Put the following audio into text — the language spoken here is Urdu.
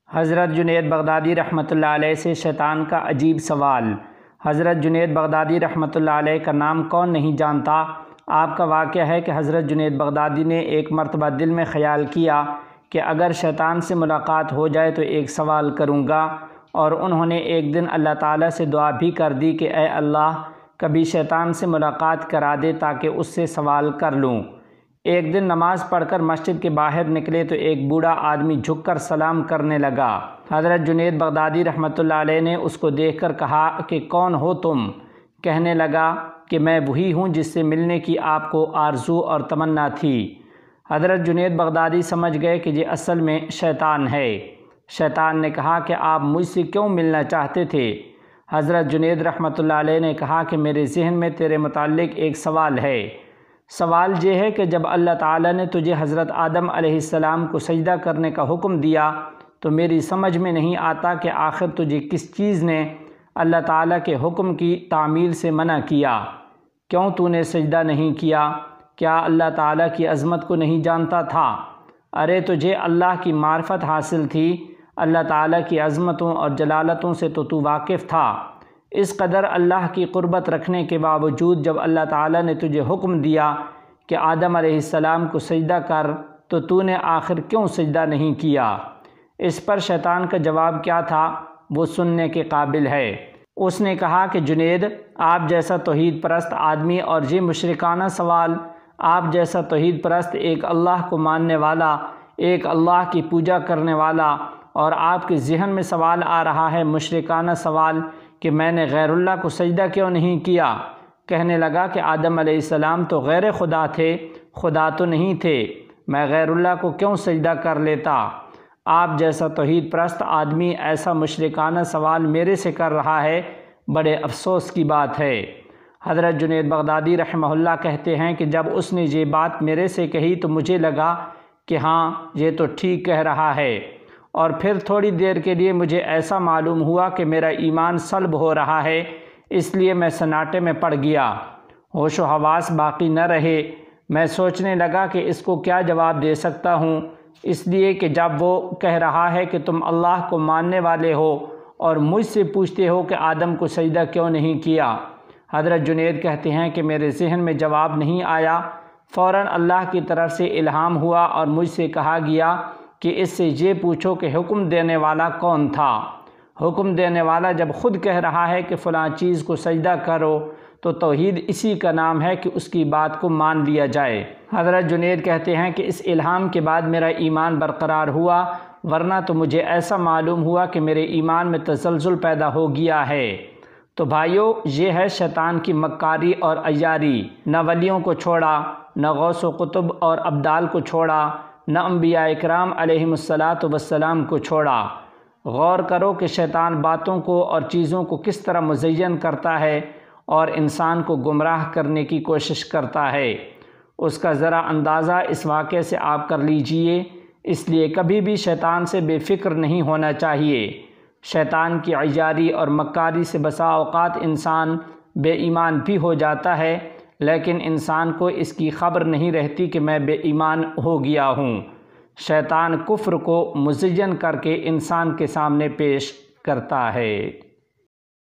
حضرت جنید بغدادی رحمۃ اللہ علیہ سے شیطان کا عجیب سوال۔ حضرت جنید بغدادی رحمۃ اللہ علیہ کا نام کون نہیں جانتا۔ آپ کا واقعہ ہے کہ حضرت جنید بغدادی نے ایک مرتبہ دل میں خیال کیا کہ اگر شیطان سے ملاقات ہو جائے تو ایک سوال کروں گا، اور انہوں نے ایک دن اللہ تعالیٰ سے دعا بھی کر دی کہ اے اللہ، کبھی شیطان سے ملاقات کرا دے تاکہ اس سے سوال کر لوں۔ ایک دن نماز پڑھ کر مسجد کے باہر نکلے تو ایک بوڑھا آدمی جھک کر سلام کرنے لگا۔ حضرت جنید بغدادی رحمۃ اللہ علیہ نے اس کو دیکھ کر کہا کہ کون ہو تم؟ کہنے لگا کہ میں وہی ہوں جس سے ملنے کی آپ کو آرزو اور تمنا تھی۔ حضرت جنید بغدادی سمجھ گئے کہ یہ اصل میں شیطان ہے۔ شیطان نے کہا کہ آپ مجھ سے کیوں ملنا چاہتے تھے؟ حضرت جنید رحمۃ اللہ علیہ نے کہا کہ میرے ذہن میں تیرے متعلق ایک سوال ہے۔ سوال یہ ہے کہ جب اللہ تعالیٰ نے تجھے حضرت آدم علیہ السلام کو سجدہ کرنے کا حکم دیا تو میری سمجھ میں نہیں آتا کہ آخر تجھے کس چیز نے اللہ تعالیٰ کے حکم کی تعمیل سے منع کیا؟ کیوں تو نے سجدہ نہیں کیا؟ کیا اللہ تعالیٰ کی عظمت کو نہیں جانتا تھا؟ ارے تجھے اللہ کی معرفت حاصل تھی، اللہ تعالیٰ کی عظمتوں اور جلالتوں سے تو واقف تھا۔ اس قدر اللہ کی قربت رکھنے کے باوجود جب اللہ تعالیٰ نے تجھے حکم دیا کہ آدم علیہ السلام کو سجدہ کر تو نے آخر کیوں سجدہ نہیں کیا؟ اس پر شیطان کا جواب کیا تھا وہ سننے کے قابل ہے۔ اس نے کہا کہ جنید، آپ جیسا توحید پرست آدمی اور یہ مشرکانہ سوال، آپ جیسا توحید پرست ایک اللہ کو ماننے والا، ایک اللہ کی پوجا کرنے والا، اور آپ کے ذہن میں سوال آ رہا ہے مشرکانہ سوال کہ میں نے غیر اللہ کو سجدہ کیوں نہیں کیا؟ کہنے لگا کہ آدم علیہ السلام تو غیر خدا تھے، خدا تو نہیں تھے، میں غیر اللہ کو کیوں سجدہ کر لیتا؟ آپ جیسا توحید پرست آدمی ایسا مشرکانہ سوال میرے سے کر رہا ہے، بڑے افسوس کی بات ہے۔ حضرت جنید بغدادی رحمہ اللہ کہتے ہیں کہ جب اس نے یہ بات میرے سے کہی تو مجھے لگا کہ ہاں یہ تو ٹھیک کہہ رہا ہے، اور پھر تھوڑی دیر کے لیے مجھے ایسا معلوم ہوا کہ میرا ایمان سلب ہو رہا ہے، اس لیے میں سناٹے میں پڑ گیا، ہوش و حواس باقی نہ رہے۔ میں سوچنے لگا کہ اس کو کیا جواب دے سکتا ہوں، اس لیے کہ جب وہ کہہ رہا ہے کہ تم اللہ کو ماننے والے ہو اور مجھ سے پوچھتے ہو کہ آدم کو سجدہ کیوں نہیں کیا۔ حضرت جنید کہتے ہیں کہ میرے ذہن میں جواب نہیں آیا، فوراً اللہ کی طرف سے الہام ہوا اور مجھ سے کہا گیا کہ اس سے یہ پوچھو کہ حکم دینے والا کون تھا۔ حکم دینے والا جب خود کہہ رہا ہے کہ فلاں چیز کو سجدہ کرو تو توحید اسی کا نام ہے کہ اس کی بات کو مان لیا جائے۔ حضرت جنید کہتے ہیں کہ اس الہام کے بعد میرا ایمان برقرار ہوا، ورنہ تو مجھے ایسا معلوم ہوا کہ میرے ایمان میں تزلزل پیدا ہو گیا ہے۔ تو بھائیو، یہ ہے شیطان کی مکاری اور عیاری۔ نہ ولیوں کو چھوڑا، نہ غوث و قطب اور ابدال کو چھوڑا، نہ انبیاء اکرام علیہم السلام کو چھوڑا۔ غور کرو کہ شیطان باتوں کو اور چیزوں کو کس طرح مزین کرتا ہے اور انسان کو گمراہ کرنے کی کوشش کرتا ہے۔ اس کا ذرا اندازہ اس واقعے سے آپ کر لیجئے۔ اس لیے کبھی بھی شیطان سے بے فکر نہیں ہونا چاہیے۔ شیطان کی عیاری اور مکاری سے بسا اوقات انسان بے ایمان بھی ہو جاتا ہے، لیکن انسان کو اس کی خبر نہیں رہتی کہ میں بے ایمان ہو گیا ہوں۔ شیطان کفر کو مزین کر کے انسان کے سامنے پیش کرتا ہے۔